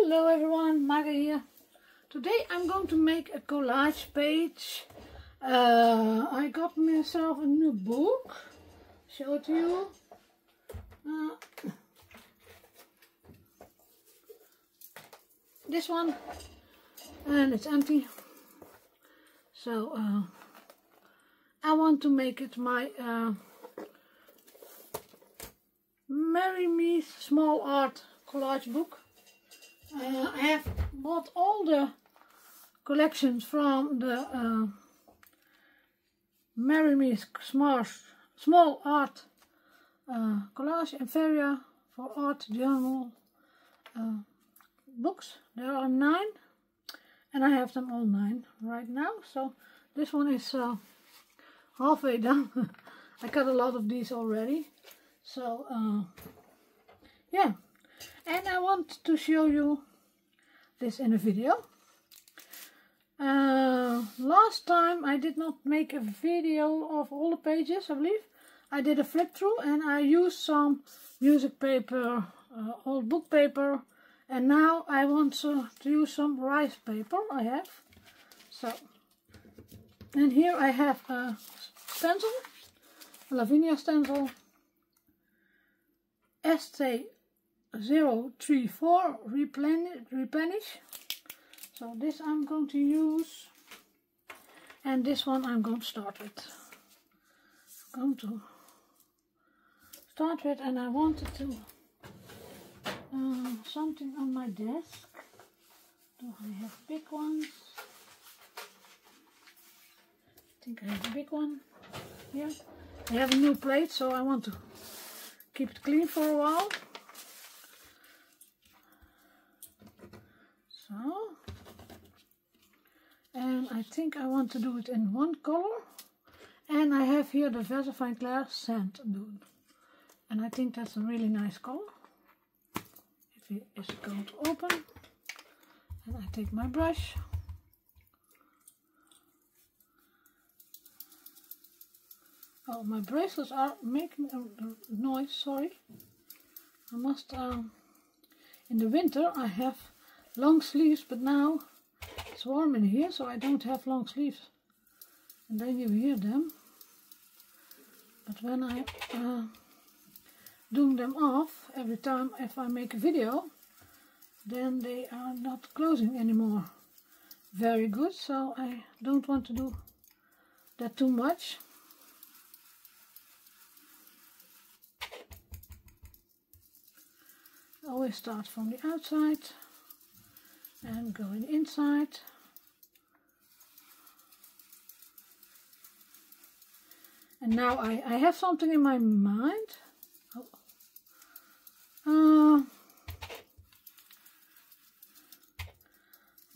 Hello everyone, Marga here. Today I'm going to make a collage page. I got myself a new book. Show it to you. This one, and it's empty. So I want to make it my Maremi small art collage book. I have bought all the collections from the Maremi small art collage area for art journal books. There are 9 and I have them all 9 right now. So this one is halfway done. I got a lot of these already. So yeah. And I want to show you this in a video. Last time I did not make a video of all the pages, I believe. I did a flip through and I used some music paper, old book paper. And now I want to use some rice paper I have. So, and here I have a stencil, a Lavinia stencil, ST034 replenish. So this I'm going to use, and this one I'm going to start with. And I wanted to something on my desk. Do I have big ones? I think I have a big one here. I have a new plate, so I want to keep it clean for a while. So, and I think I want to do it in one color. And I have here the Versafine Clair Sand Dune. And I think that's a really nice color. If it is going to open. And I take my brush. Oh, my bracelets are making a noise, sorry. I must, in the winter I have long sleeves, but now it's warm in here, so I don't have long sleeves. And then you hear them. But when I do them off every time if I make a video, then they are not closing anymore very good, so I don't want to do that too much. Always start from the outside and go inside. And now I have something in my mind.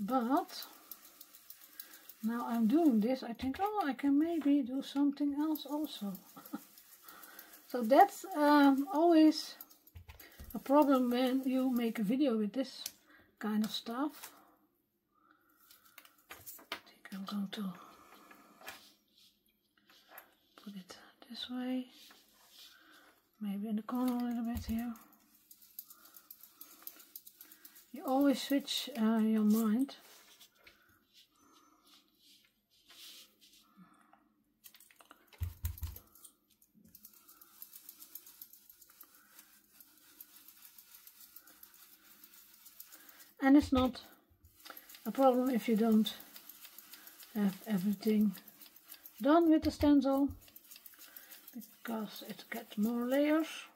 But now I'm doing this, I think, oh, I can maybe do something else also. So that's always a problem when you make a video with this kind of stuff. I think I'm going to put it this way, maybe in the corner a little bit here. You always switch your mind. And it's not a problem if you don't have everything done with the stencil, because it gets more layers.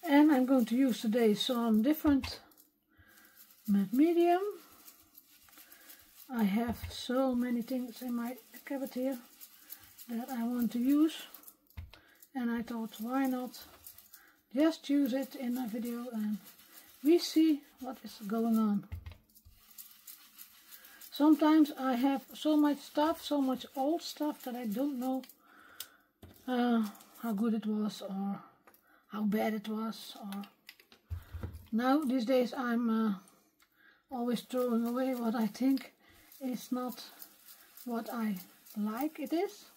And I'm going to use today some different matte medium. I have so many things in my cabinet here that I want to use, and I thought, why not just use it in a video and we see what is going on. Sometimes I have so much stuff, so much old stuff, that I don't know how good it was or how bad it was. Or now these days I'm always throwing away what I think is not what I like it is.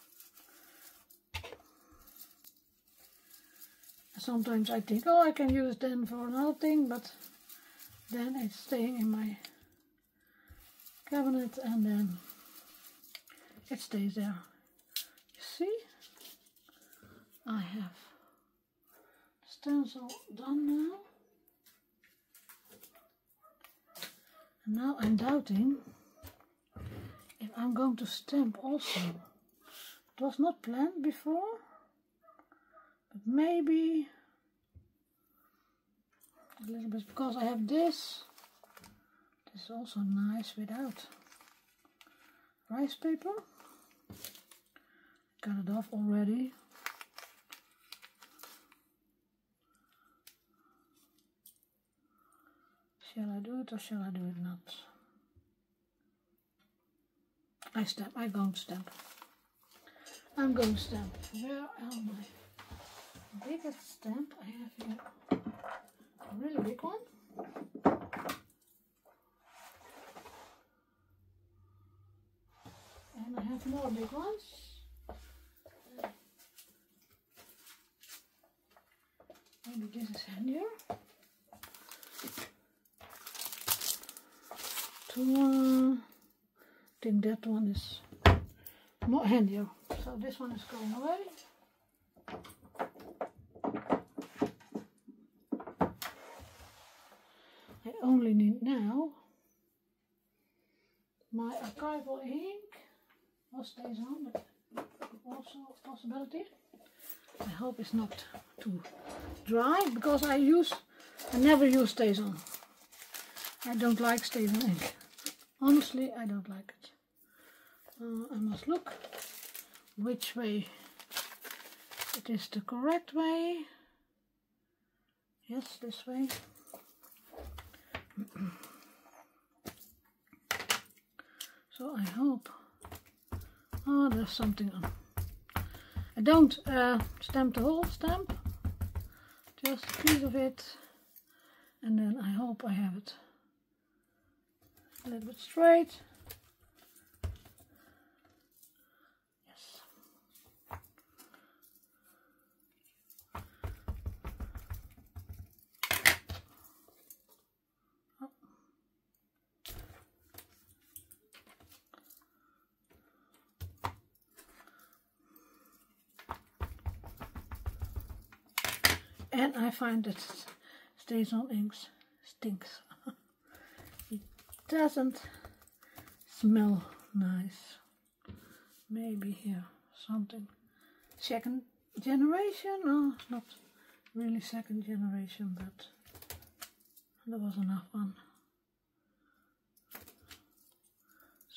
Sometimes I think, oh, I can use it then for another thing, but then it's staying in my cabinet and then it stays there. You see, I have the stencil done now. And now I'm doubting if I'm going to stamp also. It was not planned before, but maybe a little bit, because I have this. This is also nice without rice paper. Cut it off already. Shall I do it or shall I do it not? I'm going to stamp. I'm going to stamp. Where are my biggest stamp? I have here a really big one. And I have more big ones. Maybe this is handier. I think that one is more handier. So this one is going away. I only need now my archival ink. What stays on, but also a possibility. I hope it's not too dry, because I never use stays on. I don't like stays on ink. Honestly, I don't like it. I must look which way it is the correct way. Yes, this way. So I hope. Oh, there's something on. I don't stamp the whole stamp, just a piece of it, and then I hope I have it a little bit straight. Yes. Oh. And I find that stays on inks stinks. It doesn't smell nice. Maybe here something second generation, or not really second generation, but there was enough one.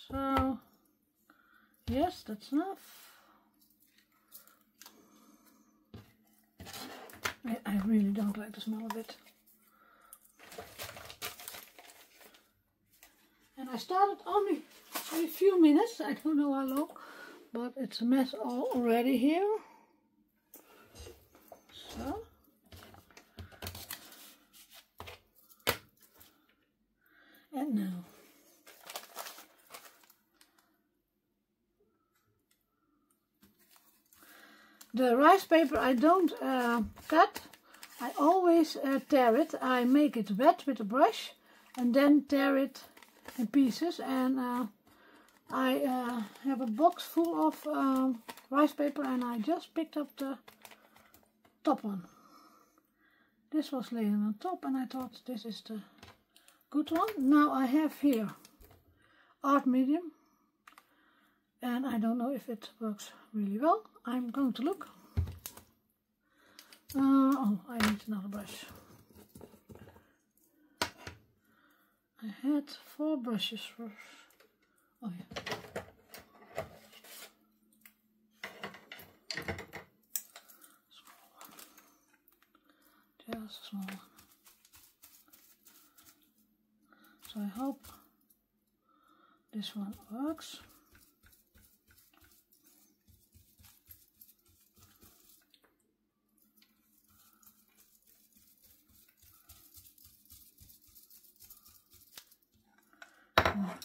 So yes, that's enough. I really don't like the smell of it. And I started only a few minutes, I don't know how long, but it's a mess already here. So. And now. The rice paper I don't cut, I always tear it. I make it wet with a brush and then tear it in pieces. And I have a box full of rice paper, and I just picked up the top one. This was laying on top, and I thought this is the good one. Now I have here art medium, and I don't know if it works really well. I'm going to look. Oh, I need another brush. I had 4 brushes for. Oh yeah. Small one. Just a small one. So I hope this one works.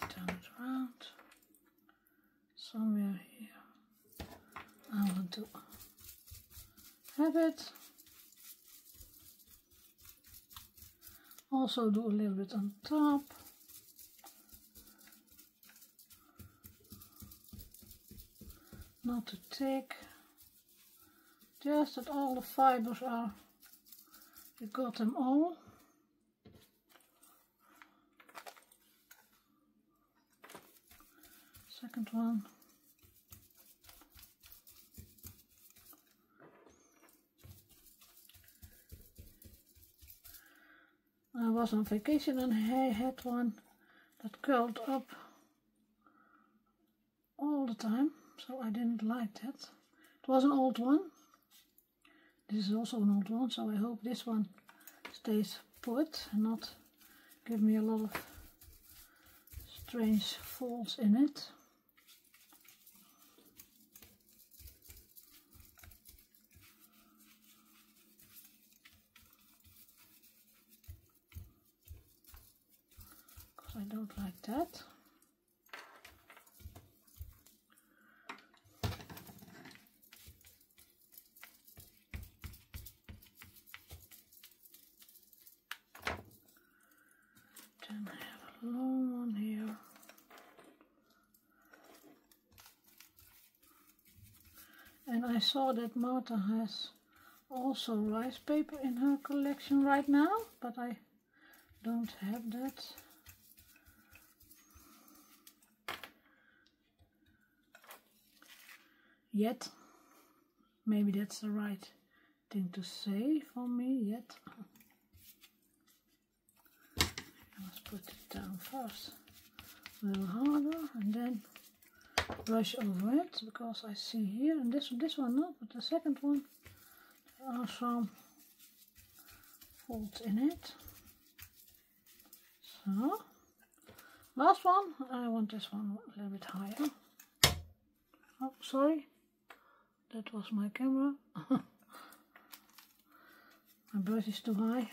Turn it around. Somewhere here I want to have it. also do a little bit on top. Not too thick. Just that all the fibers are, you got them all. Second one. I was on vacation and I had one that curled up all the time, so I didn't like that. It was an old one. This is also an old one, so I hope this one stays put and not give me a lot of strange folds in it. Because I don't like that. Then I have a long one here. And I saw that Marta has also rice paper in her collection right now, but I don't have that. Yet. Maybe that's the right thing to say for me, yet. Let's put it down first a little harder and then brush over it, because I see here, and this one not, but the second one, there are some folds in it. So, last one, I want this one a little bit higher. Oh, sorry, that was my camera. My brush is too high.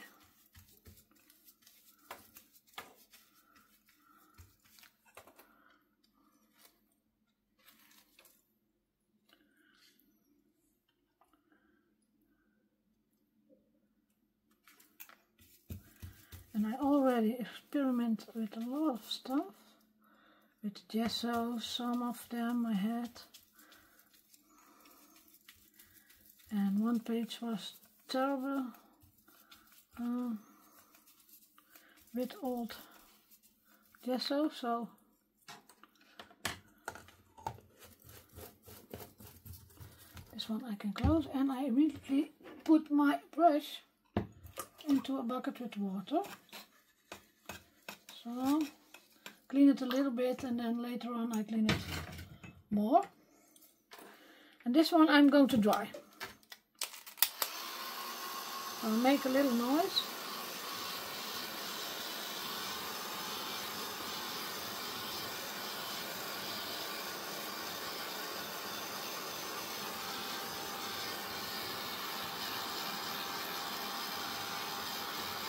And I already experiment with a lot of stuff. With gesso, some of them I had. And one page was terrible. With old gesso, so this one I can close, and I immediately put my brush into a bucket with water. So clean it a little bit, and then later on I clean it more. And this one I'm going to dry. I'll make a little noise.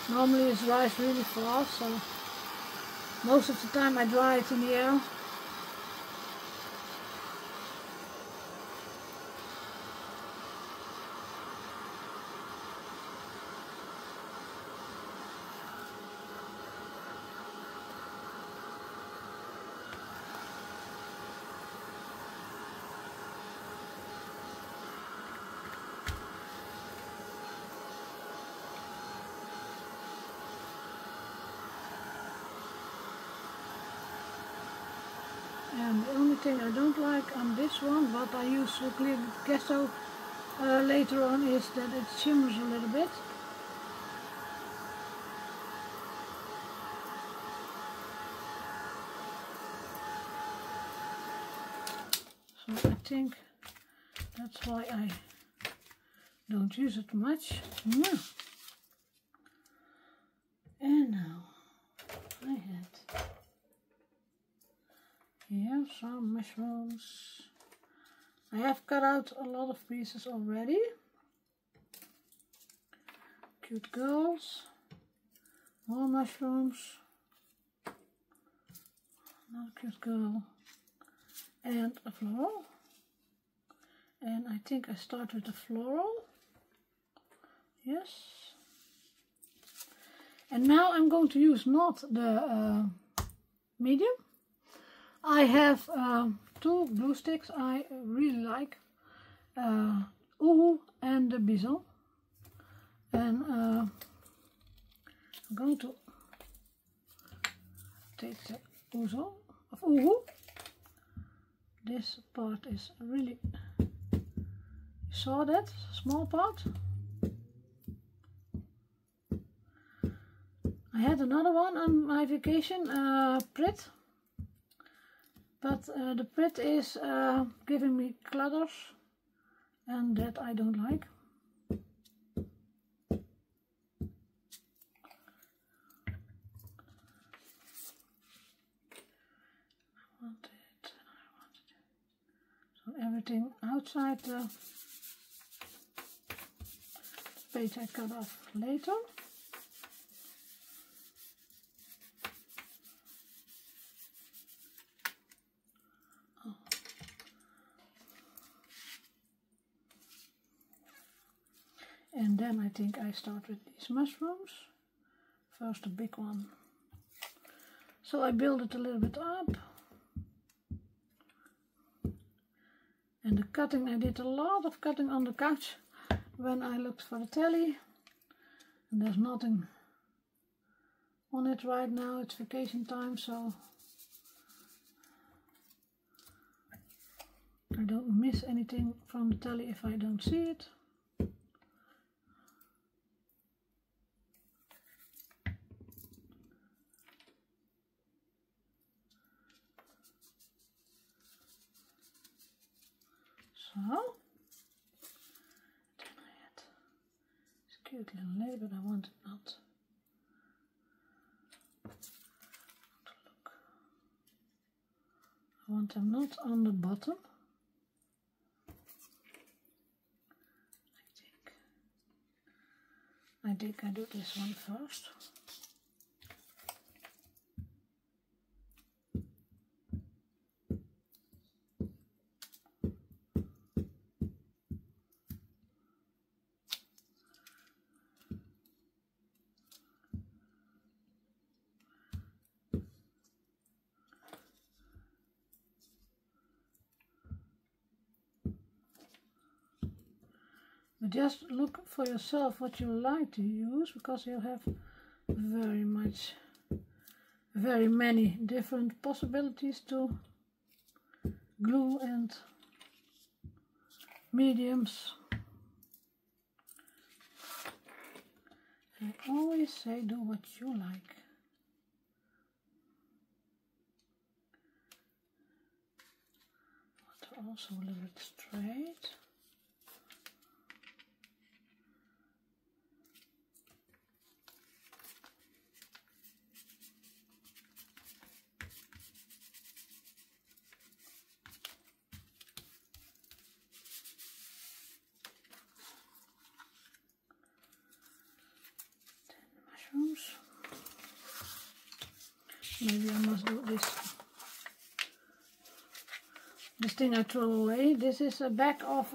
Normally it dries really fast, so most of the time I dry it in the air. And the only thing I don't like on this one, but I use clear gesso later on, is that it shimmers a little bit. So I think that's why I don't use it much. And now I had here some mushrooms. I have cut out a lot of pieces already. Cute girls, more mushrooms, another cute girl, and a floral. And I think I start with the floral. Yes. And now I'm going to use not the medium. I have two glue sticks I really like, Uhu and the Bison. And I'm going to take the Uhu of Uhu. This part is really, you saw that small part. I had another one on my vacation, Prit, but the Prit is giving me clutters, and that I don't like. I want it. So everything outside the page I cut off later. And then I think I start with these mushrooms. First a big one. So I build it a little bit up. And the cutting, I did a lot of cutting on the couch when I looked for the telly. And there's nothing on it right now, it's vacation time, so I don't miss anything from the telly if I don't see it. So, then I had this cute little lady, but I want it not to look. I want them not on the bottom. I think I do this one first. But just look for yourself what you like to use, because you have very many different possibilities to glue and mediums. I always say do what you like. But also a little bit straight. Maybe I must do this thing I throw away. This is a bag of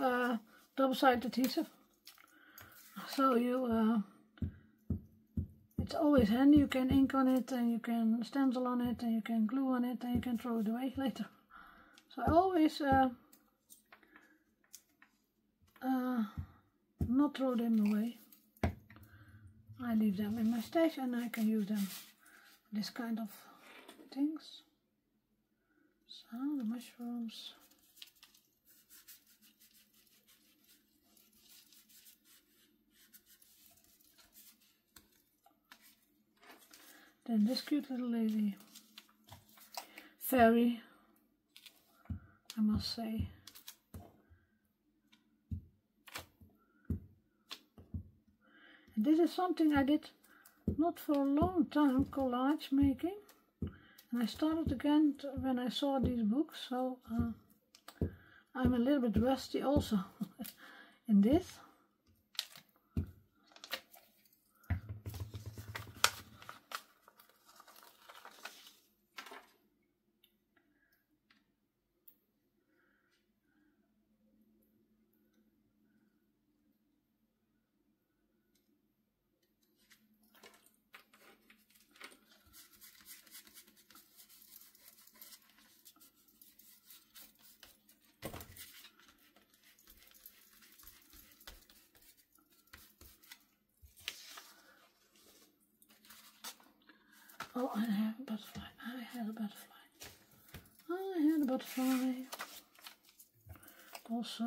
double-sided adhesive. So you, it's always handy. You can ink on it, and you can stencil on it, and you can glue on it, and you can throw it away later. So I always not throw them away. I leave them in my stash, and I can use them. This kind of things. So the mushrooms. Then this cute little lady. Fairy, I must say. And this is something I did not for a long time, collage making, and I started again when I saw these books, so I'm a little bit rusty also in this. Oh, I have a butterfly. I had a butterfly. I had a butterfly. Also.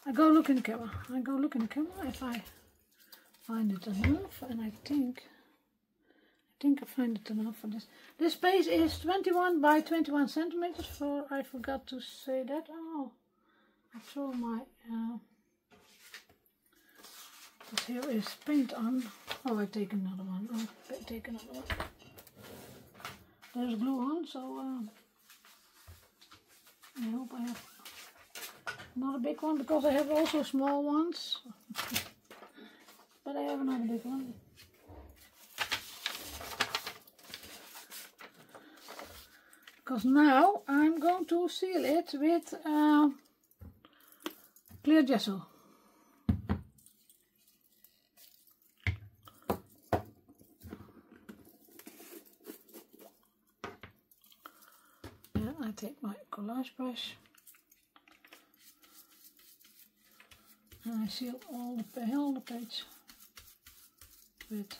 I go look in the camera. I go look in the camera if I find it enough, and I think I find it enough for this. This space is 21 by 21 centimeters. I forgot to say that. Oh, I throw my. But here is paint on. Oh, I take another one. I'll take another one. There's glue on, so I hope I have not a big one, because I have also small ones. But I have another big one. Because now I'm going to seal it with clear gesso. And I take my collage brush. And I seal all the page with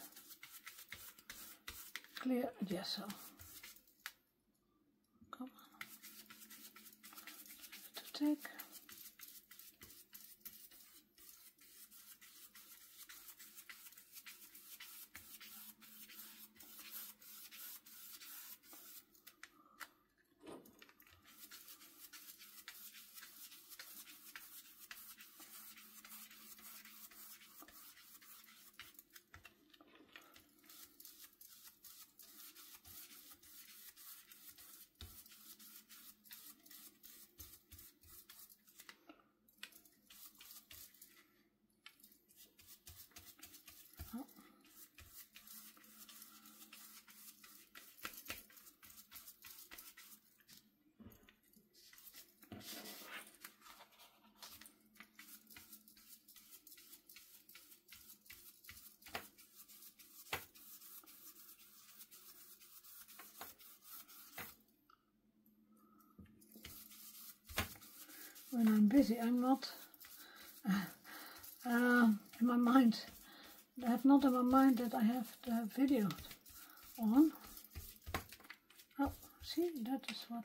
clear gesso. Come on. To take. When I'm busy, I'm not in my mind. I have not in my mind that I have the video on. Oh, see, that is what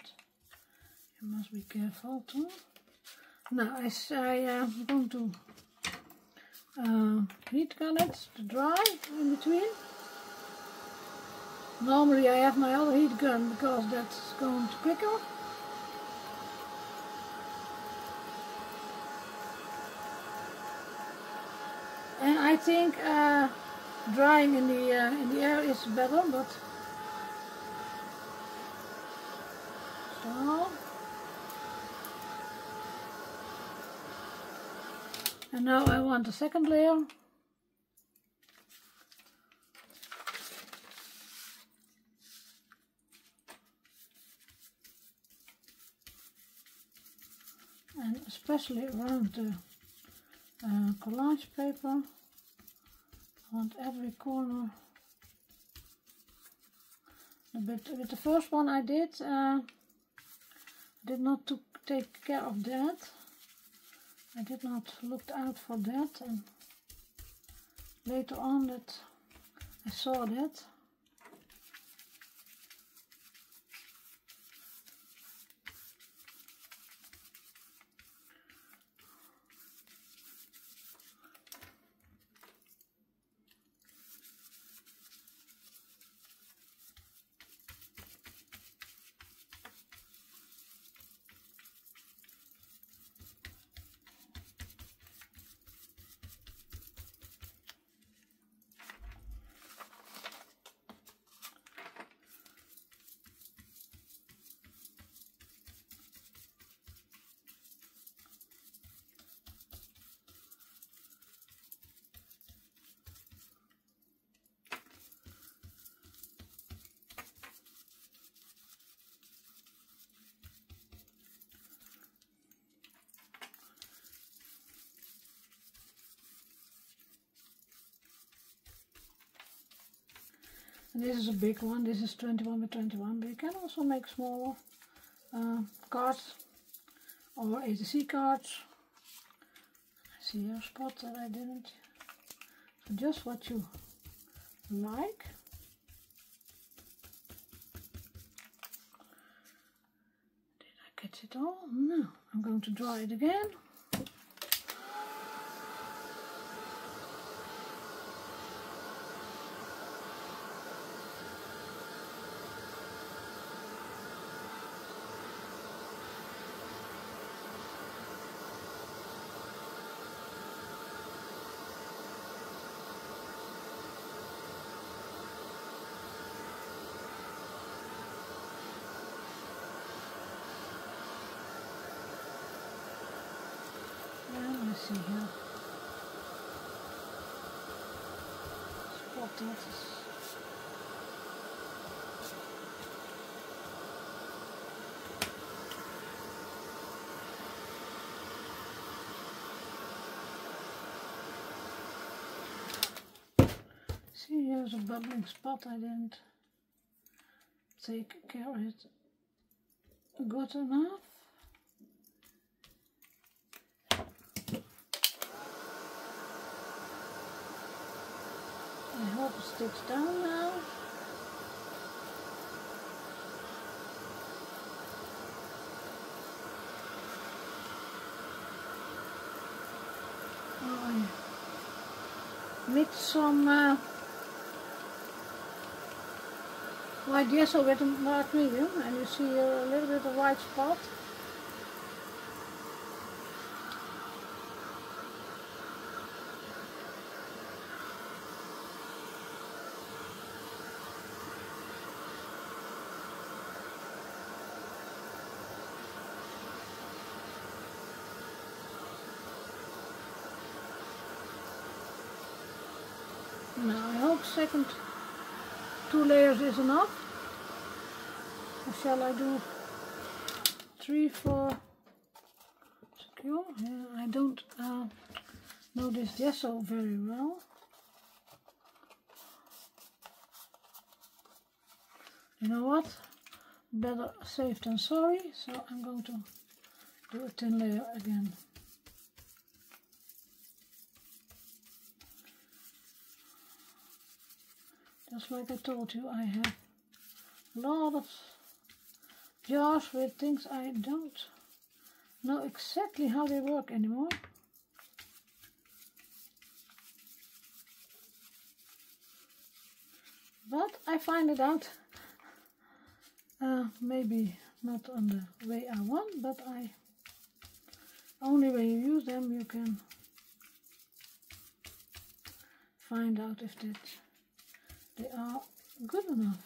you must be careful too. Now I'm going to heat gun it to dry in between. Normally I have my other heat gun because that's going quicker. And I think drying in the air is better, but so. And now I want the second layer. And especially around the collage paper, I want every corner. But with the first one I did not take care of that. I did not look out for that, and later on that I saw that. And this is a big one. This is 21 by 21, but you can also make smaller cards or ATC cards. I see here a spot that I didn't. So just what you like. Did I catch it all? No. I'm going to dry it again. See here. Spot that. See, here's a bubbling spot. I didn't take care of it good enough. I hope it sticks down now. Oh, I mixed some white gesso with a dark medium, and you see here a little bit of white spot. Now I hope second 2 layers is enough. Or shall I do 3 for secure? Yeah, I don't know this gesso very well. You know what? Better safe than sorry. So I'm going to do a thin layer again. Just like I told you, I have a lot of jars with things I don't know exactly how they work anymore. But I find it out. Maybe not on the way I want, but only when you use them you can find out if they are good enough.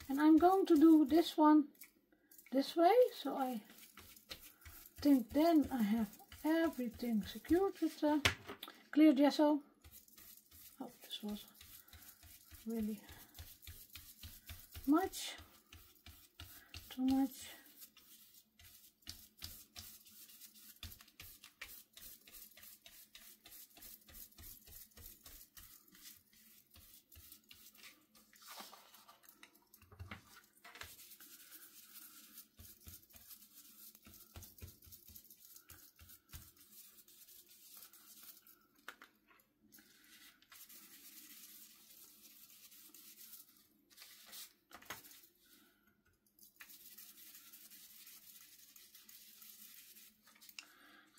And I'm going to do this one this way, so I think then I have everything secured with clear gesso. Oh, this was really much, too much.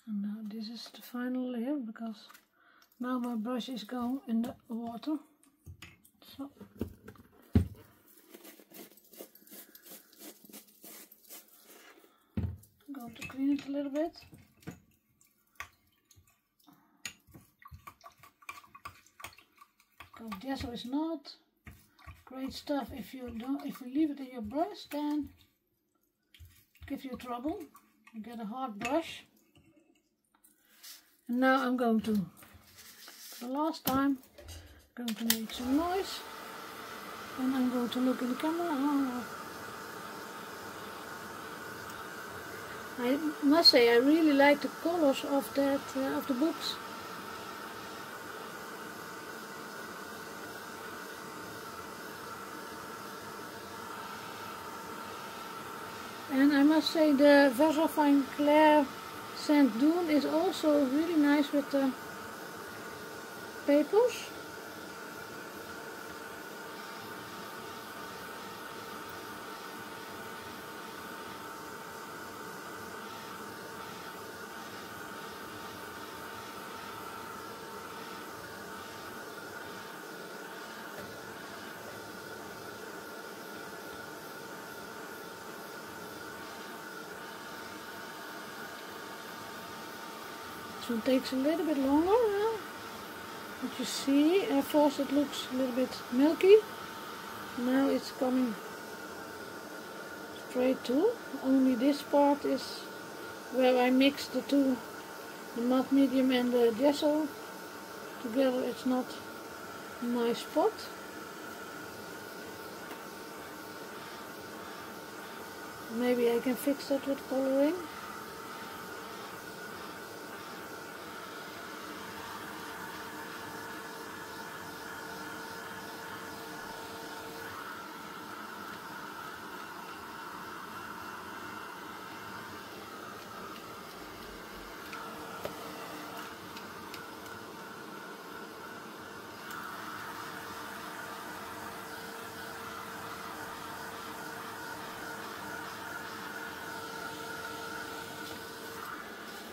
And now this is the final layer, because now my brush is going in the water. So I'm going to clean it a little bit. Because gesso is not great stuff if you leave it in your brush, then it gives you trouble. You get a hard brush. And now I'm going to, for the last time, going to make some noise. And I'm going to look in the camera. Oh. I must say I really like the colors of that of the books. And I must say the Versa Fine Clair Sand Dune is also really nice with the papers. So it takes a little bit longer, but you see, at first it looks a little bit milky. Now it's coming straight to. Only this part is where I mix the two, the matte medium and the gesso together. It's not a nice spot. Maybe I can fix that with coloring.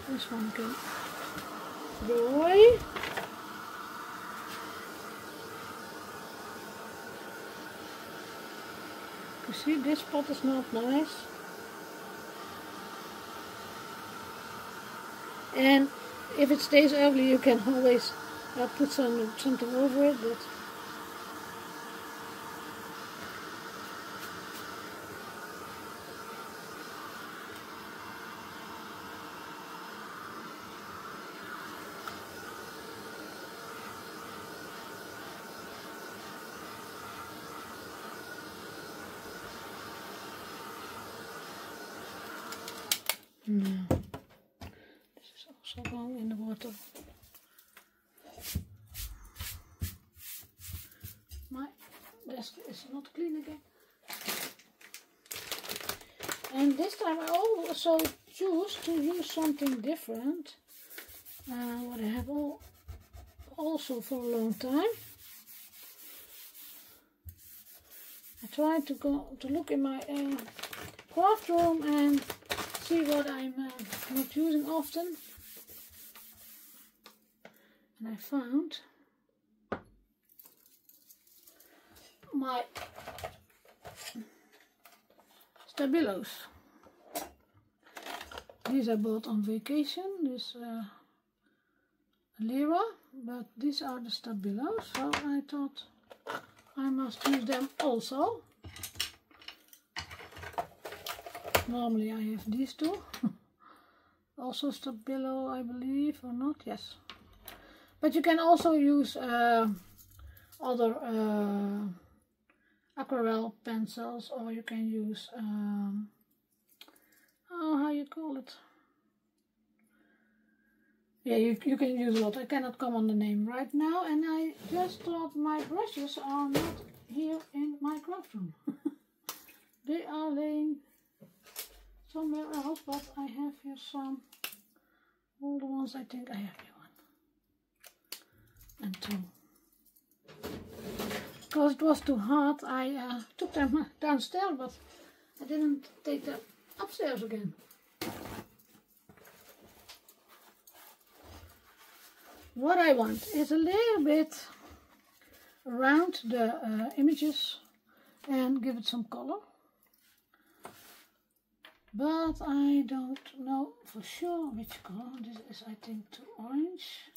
This one can go away. You see, this spot is not nice. And if it stays ugly, you can always put something over it. But no, this is also going in the water. My desk is not clean again. And this time I also choose to use something different. What I have also for a long time. I try to look in my craft room and see what I'm not using often, and I found my Stabilos. These I bought on vacation, this lira, but these are the Stabilos, so I thought I must use them also. Normally I have these two, also Stabilo I believe, or not, yes. But you can also use other aquarelle pencils, or you can use, how you call it? Yeah, you can use a lot. I cannot come on the name right now, and I just thought my brushes are not here in my craft room. They are laying somewhere else, but I have here some older ones. I think I have here one and two. Because it was too hard, I took them downstairs, but I didn't take them upstairs again. What I want is a little bit around the images and give it some color. But I don't know for sure which color. This is, I think, too orange.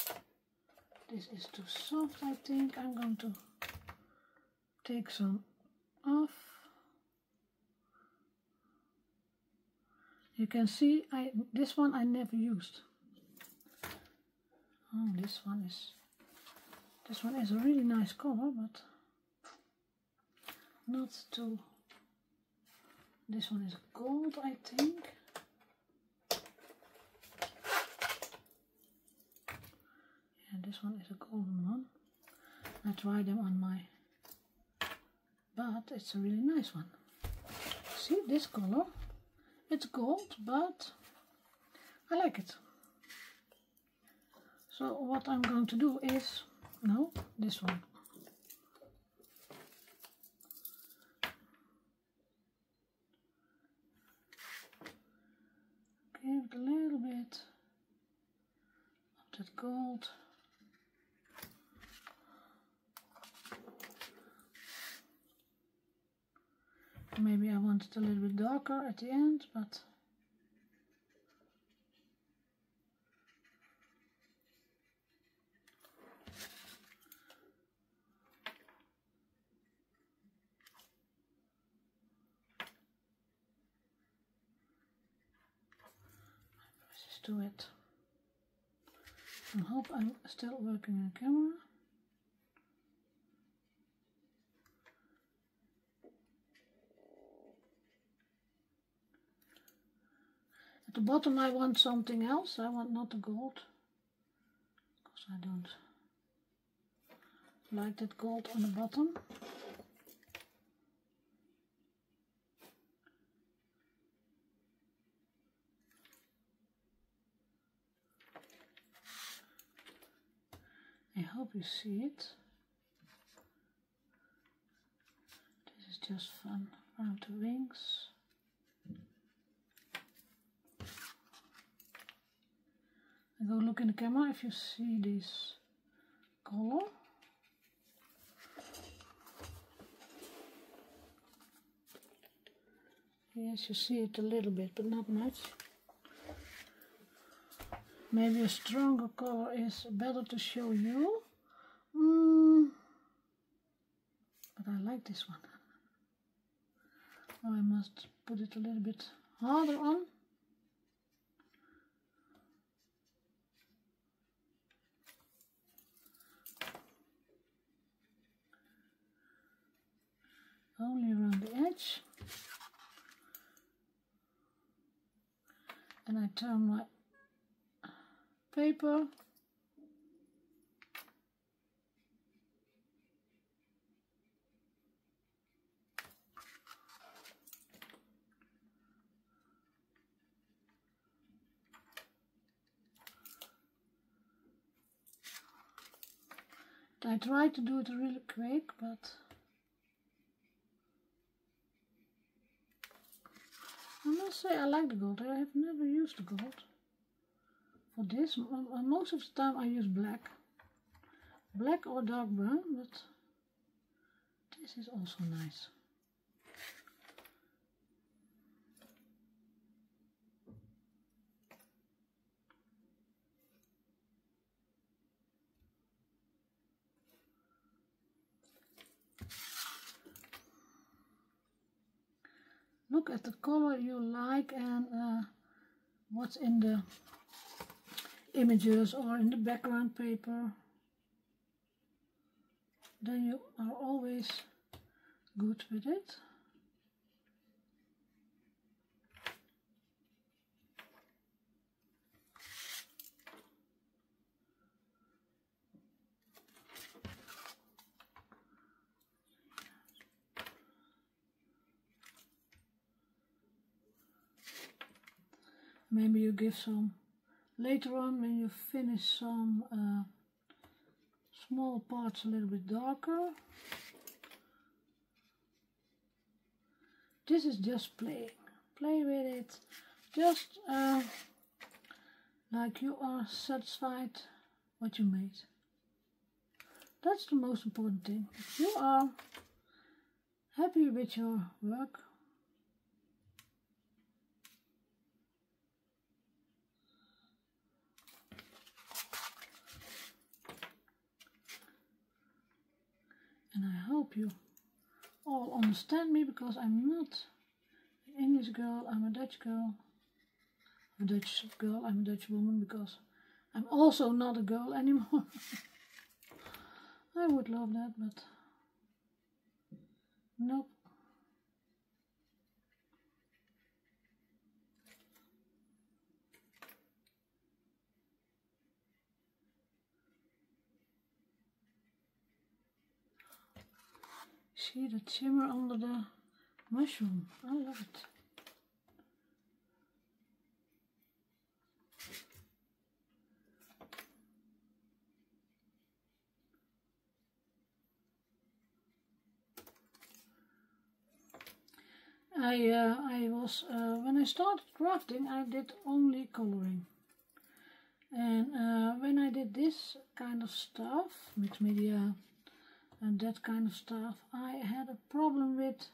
This is too soft, I think. I'm going to take some off. You can see this one I never used. Oh, this one is a really nice color, but not too. This one is gold, I think. And this one is a golden one. I tried them on my, but it's a really nice one. See this color? It's gold, but I like it. So what I'm going to do is, no, this one. Give it a little bit of that gold. Maybe I want it a little bit darker at the end, but let's do it. I hope I'm still working on camera. At the bottom I want something else. I want not the gold, because I don't like that gold on the bottom. I hope you see it. This is just fun around the wings. I go look in the camera if you see this color. Yes, you see it a little bit, but not much. Maybe a stronger color is better to show you. But I like this one. Oh, I must put it a little bit harder on. Only around the edge. And I turn my paper. I try to do it really quick, but I must say I like the gold. I have never used the gold for this. Most of the time I use black or dark brown, but this is also nice. Look at the color you like and what's in the images or in the background paper. Then you are always good with it. Maybe you give some, later on when you finish some small parts a little bit darker. This is just playing. Play with it. Just like you are satisfied what you made. That's the most important thing. If you are happy with your work, and I hope you all understand me, because I'm not an English girl, I'm a Dutch girl. A Dutch girl, I'm a Dutch woman, because I'm also not a girl anymore. I would love that, but nope. See the shimmer under the mushroom. I love it. I was when I started crafting, I did only coloring, and when I did this kind of stuff, mixed media and that kind of stuff, I had a problem with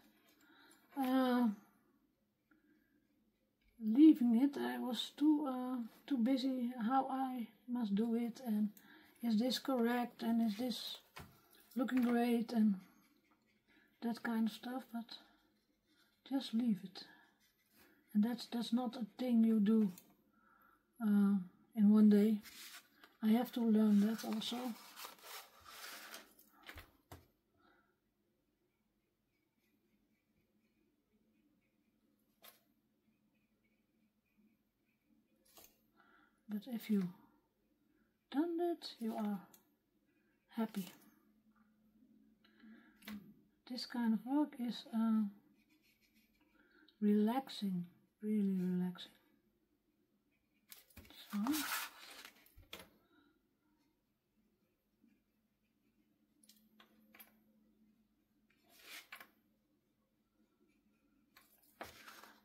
leaving it. I was too busy how I must do it, and is this correct, and is this looking great, and that kind of stuff. But just leave it, and that's not a thing you do in one day. I have to learn that also. But if you done that, you are happy. This kind of work is relaxing, really relaxing. So,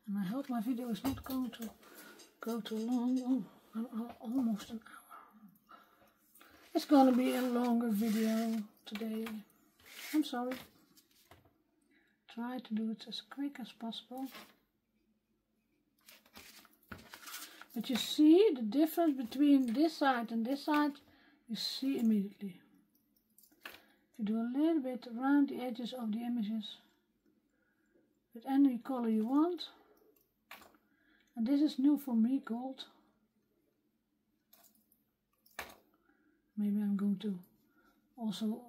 and I hope my video is not going to go too long. Oh, almost an hour. It's gonna be a longer video today. I'm sorry. Try to do it as quick as possible. But you see the difference between this side and this side, you see immediately. If you do a little bit around the edges of the images with any color you want. And this is new for me, gold. Maybe I'm going to also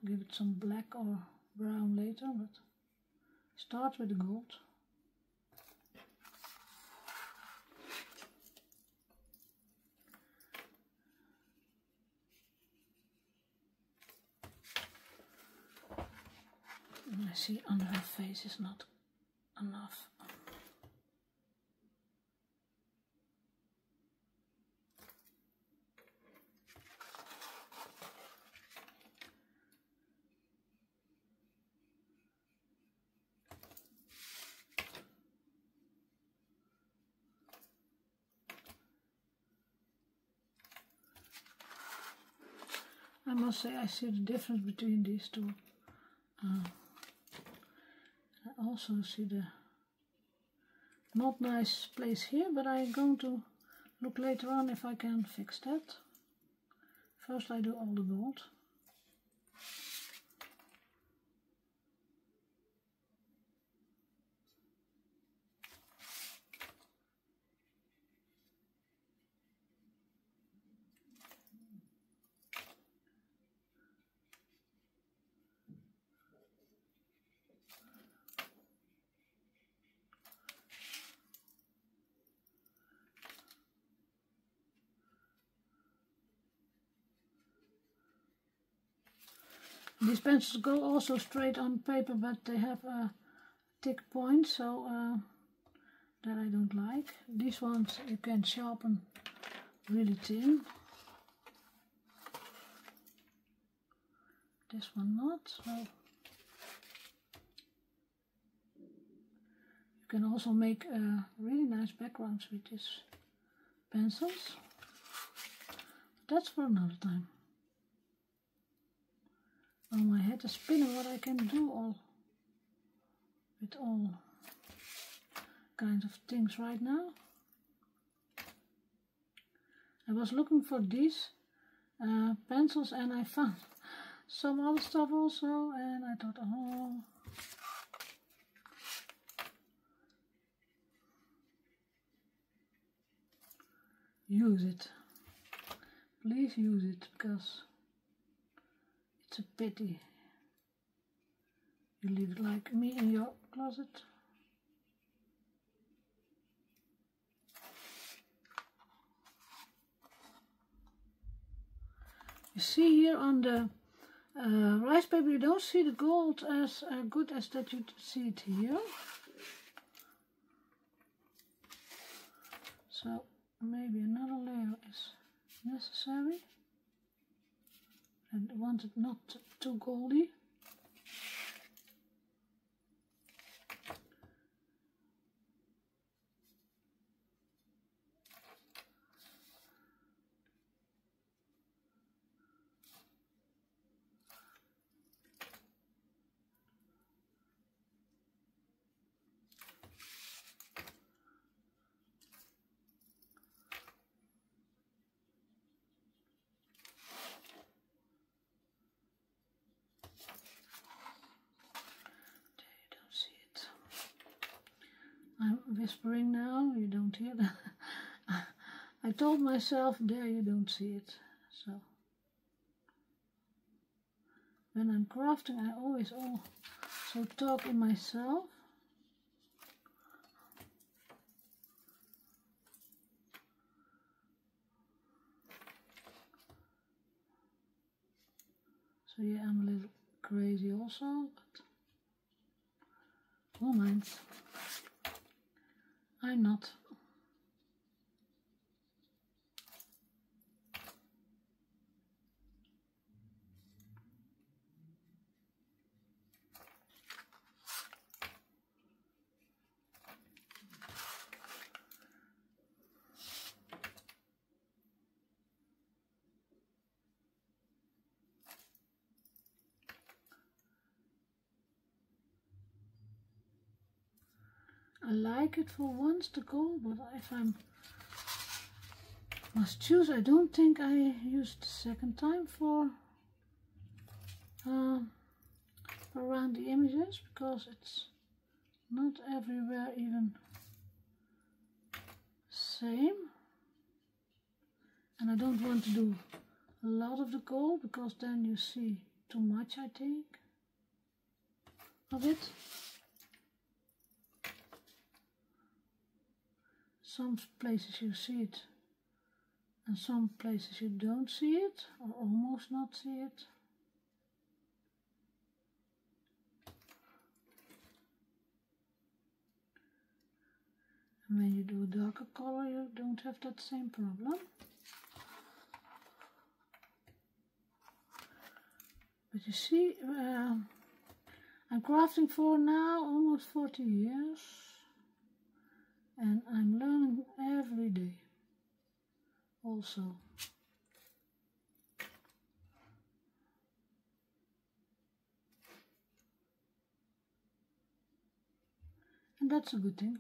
give it some black or brown later, but start with the gold. And I see under her face is not enough. I must say I see the difference between these two. I also see the not nice place here, but I'm going to look later on if I can fix that. First I do all the gold. These pencils go also straight on paper, but they have a thick point, so that I don't like. These ones you can sharpen really thin. This one not, so you can also make really nice backgrounds with these pencils. But that's for another time. Oh, my head is spinning what I can do with all kinds of things right now. I was looking for these pencils and I found some other stuff also, and I thought, oh, use it. Please use it, because it's a pity you leave it like me in your closet. You see here on the rice paper, you don't see the gold as good as that you see it here. So maybe another layer is necessary. And I want it not too goldy. whispering now, you don't hear that. I told myself, there you don't see it. So when I'm crafting, I always also talk in myself. So yeah, I'm a little crazy also, but no mind. I'm not. I like it for once to go, but if I must choose, I don't think I used the second time for around the images, because it's not everywhere even same, and I don't want to do a lot of the gold because then you see too much, I think, of it. Some places you see it and some places you don't see it, or almost not see it. And when you do a darker color, you don't have that same problem. But you see, I'm crafting for now almost 40 years. And I'm learning every day also. And that's a good thing.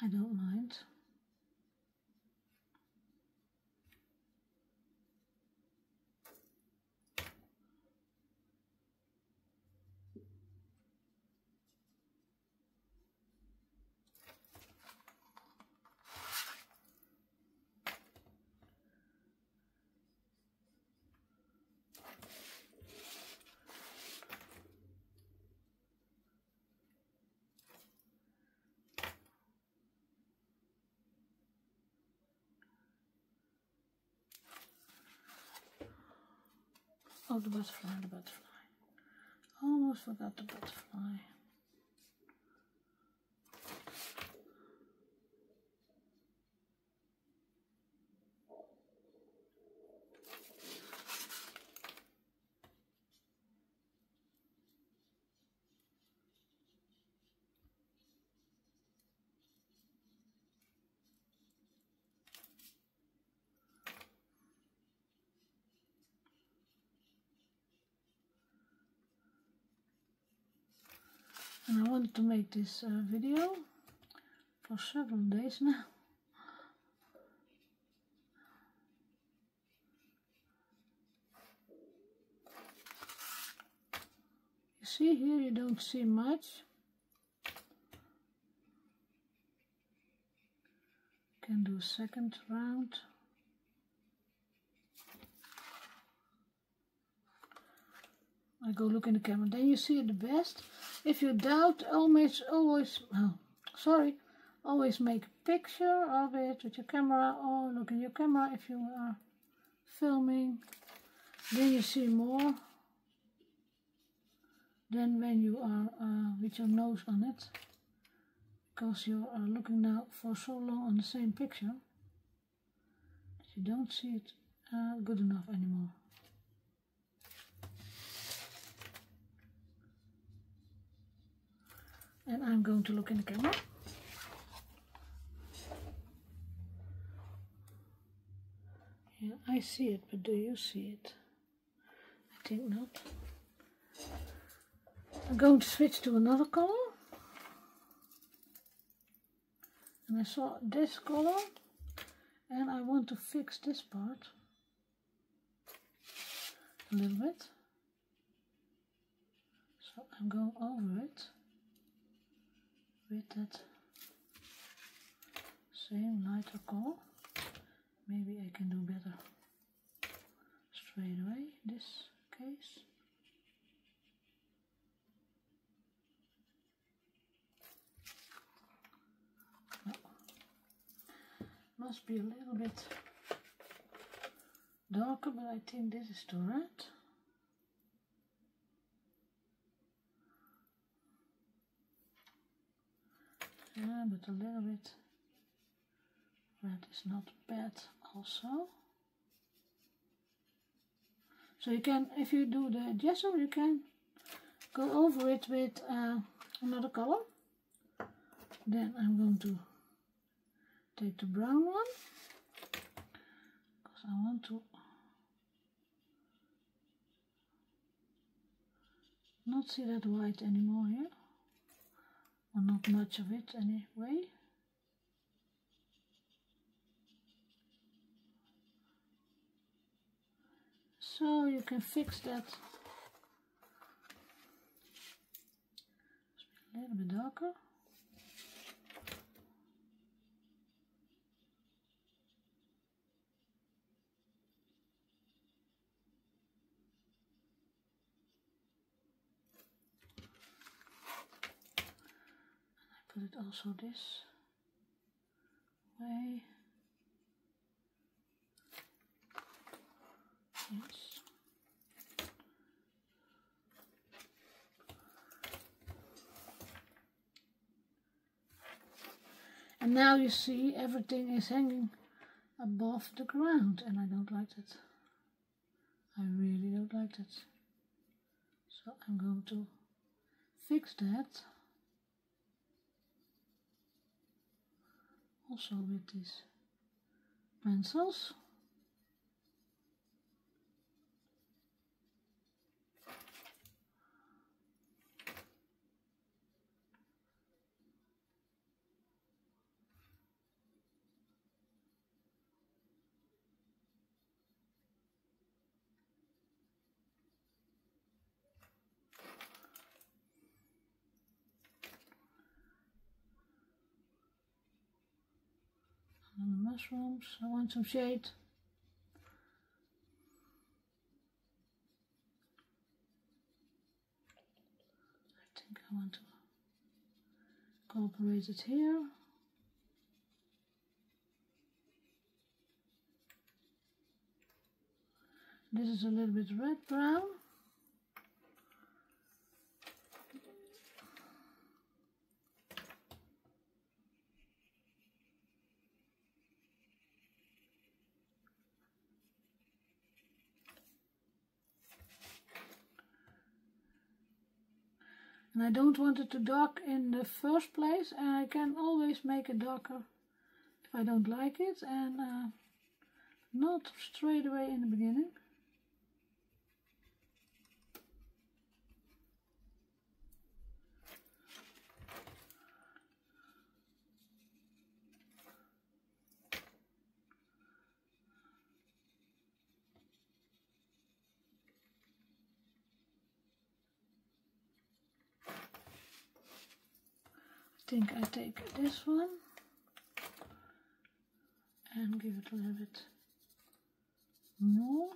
I don't mind. Oh, the butterfly, the butterfly. Almost forgot the butterfly. And I wanted to make this video for several days now. You see here, you don't see much. Can do a second round. I go look in the camera, then you see it the best. If you doubt, always make a picture of it with your camera, or look in your camera if you are filming. Then you see more than when you are with your nose on it, because you are looking now for so long on the same picture that you don't see it good enough anymore. And I'm going to look in the camera. Yeah, I see it, but do you see it? I think not. I'm going to switch to another color. And I saw this color, And I want to fix this part a little bit. So I'm going over it with that same lighter color. Maybe I can do better straight away in this case. No. Must be a little bit darker, but I think this is too red. Yeah, but a little bit red is not bad also. So you can, if you do the gesso, you can go over it with another color. Then I'm going to take the brown one, because I want to not see that white anymore here, or not much of it anyway. So you can fix that a little bit darker. Put it also this way. Yes. And now you see everything is hanging above the ground, and I don't like that. I really don't like that. So I'm going to fix that. Also with these pencils. And the mushrooms, I want some shade. I think I want to incorporate it here. This is a little bit red brown. And I don't want it to dark in the first place, and I can always make it darker if I don't like it, and not straight away in the beginning. I think I take this one and give it a little bit more.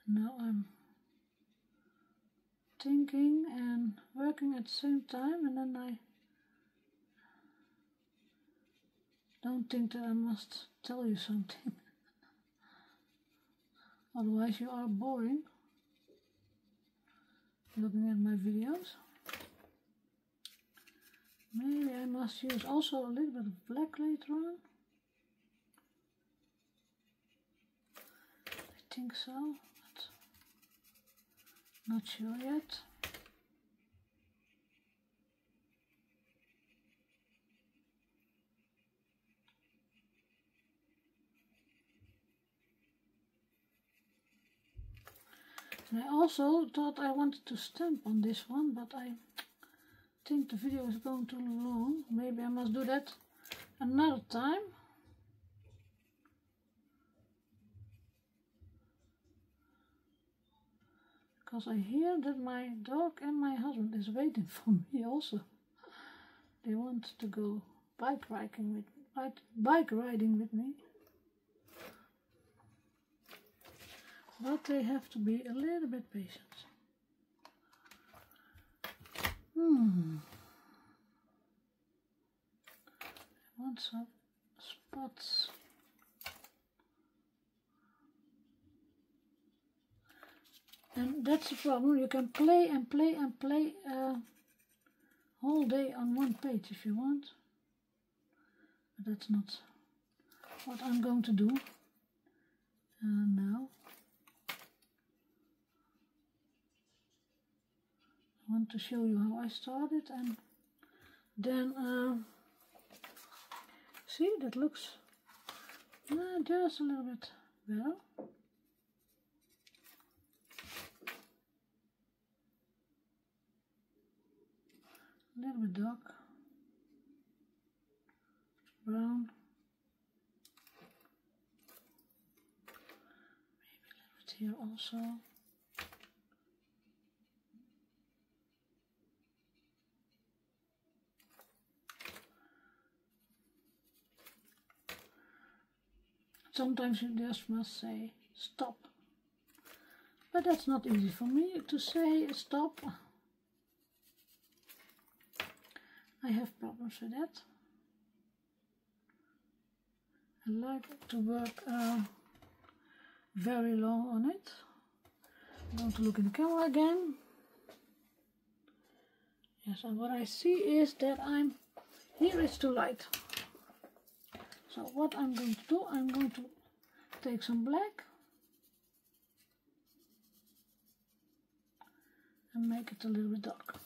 Now I'm thinking and working at the same time, and then I don't think that I must tell you something. Otherwise you are boring looking at my videos. Maybe I must use also a little bit of black later on. I think so, but not sure yet. And I also thought I wanted to stamp on this one, but I think the video is going too long. Maybe I must do that another time. Because I hear that my dog and my husband is waiting for me also. They want to go bike riding with me. But they have to be a little bit patient. I want some spots. And that's the problem. You can play and play and play whole day on one page if you want. But that's not what I'm going to do now. I want to show you how I started, and then see, that looks just a little bit better. A little bit dark, brown, maybe a little bit here also. Sometimes you just must say stop, but that's not easy for me to say stop. I have problems with that. I like to work very long on it. I'm going to look in the camera again. Yes, and what I see is that here it's too light. So what I'm going to do, I'm going to take some black and make it a little bit darker.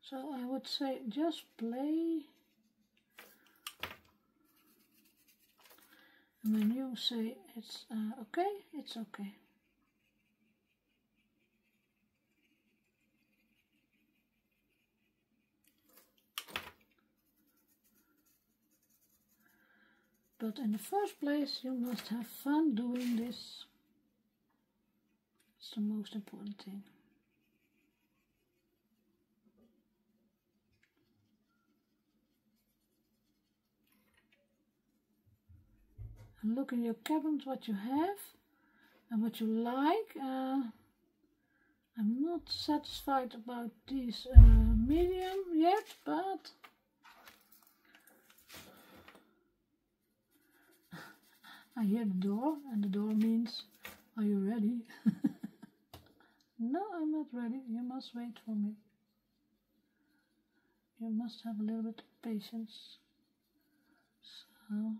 So I would say just play, and when you say it's okay, it's okay. But in the first place, you must have fun doing this. It's the most important thing. And look in your cabinet what you have and what you like. I'm not satisfied about this medium yet, but I hear the door, and the door means, are you ready? No, I'm not ready. You must wait for me. You must have a little bit of patience. So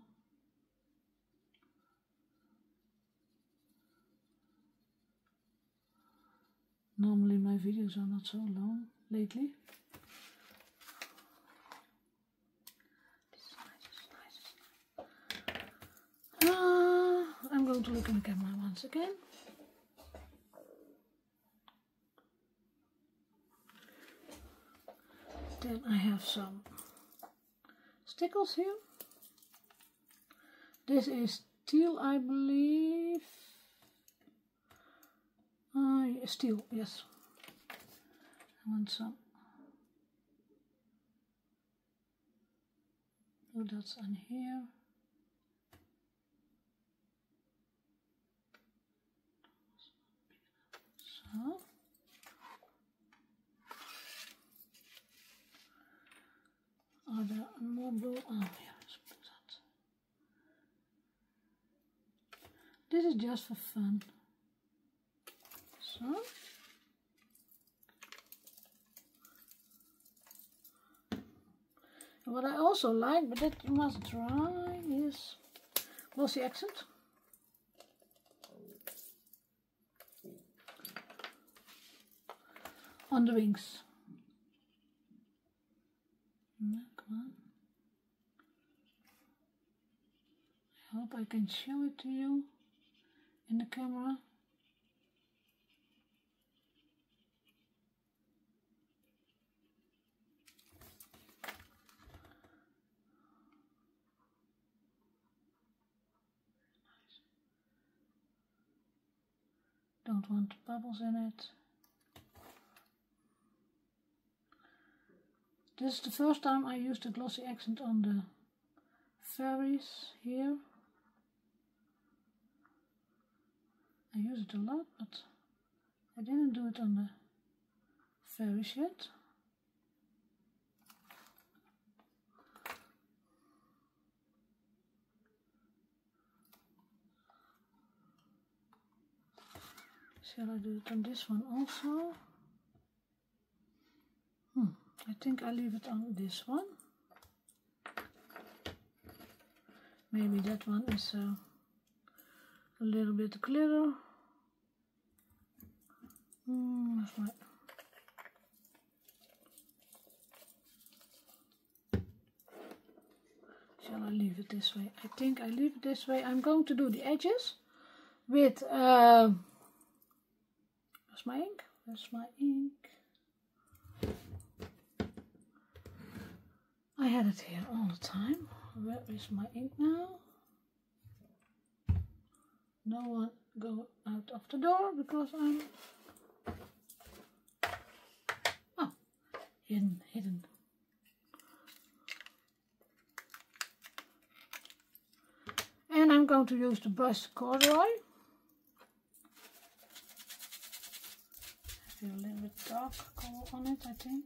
my videos are not so long lately. I'm going to look in the camera once again. Then I have some stickles here. This is steel, I believe. Steel, yes. I want some. Oh, that's on here. So. Are there more blue? Oh, yeah, let's put that. This is just for fun. So. And what I also like, but that you must try, is glossy accent. On the wings. No, come on. I hope I can show it to you in the camera. Don't want bubbles in it. This is the first time I used a glossy accent on the fairies here. I use it a lot, but I didn't do it on the fairies yet. Shall I do it on this one also? I think I leave it on this one. Maybe that one is a little bit glitter. That's right. Shall I leave it this way? I think I leave it this way. I'm going to do the edges with where's my ink? Where's my ink? I had it here all the time. Where is my ink now? No one go out of the door because I'm hidden. And I'm going to use the brush corduroy. A little bit dark color on it, I think.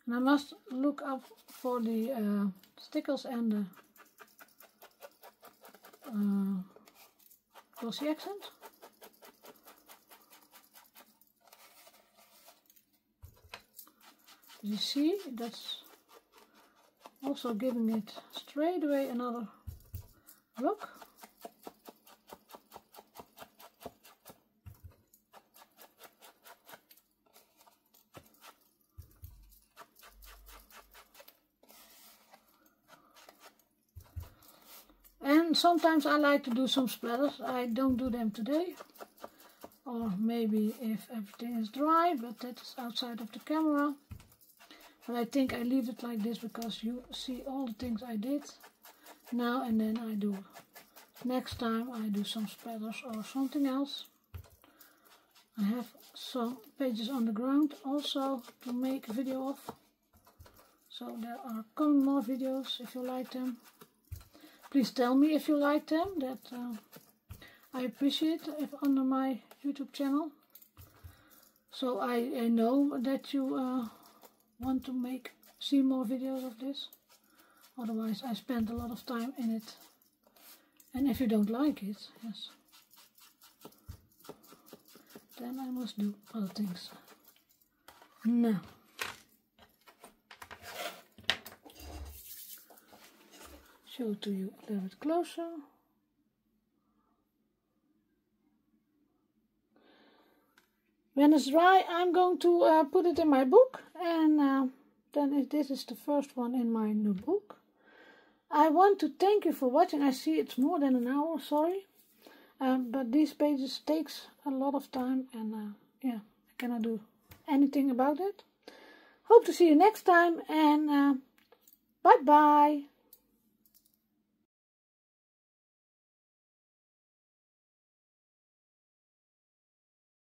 And I must look up for the stickles and the glossy accent. You see, that's also giving it straight away another look. And sometimes I like to do some splatters. I don't do them today, or maybe if everything is dry, but that's outside of the camera. But I think I leave it like this because you see all the things I did now, and then I do. Next time I do some splatters or something else. I have some pages on the ground also to make a video of. So there are coming more videos if you like them. Please tell me if you like them, that I appreciate it under my YouTube channel. So I know that you want to see more videos of this. Otherwise I spend a lot of time in it. And if you don't like it, yes, then I must do other things. Now, show it to you a little bit closer. When it's dry, I'm going to put it in my book, and then this is the first one in my new book. I want to thank you for watching. I see it's more than an hour, sorry. But these pages takes a lot of time, and yeah, I cannot do anything about it. Hope to see you next time, and bye bye.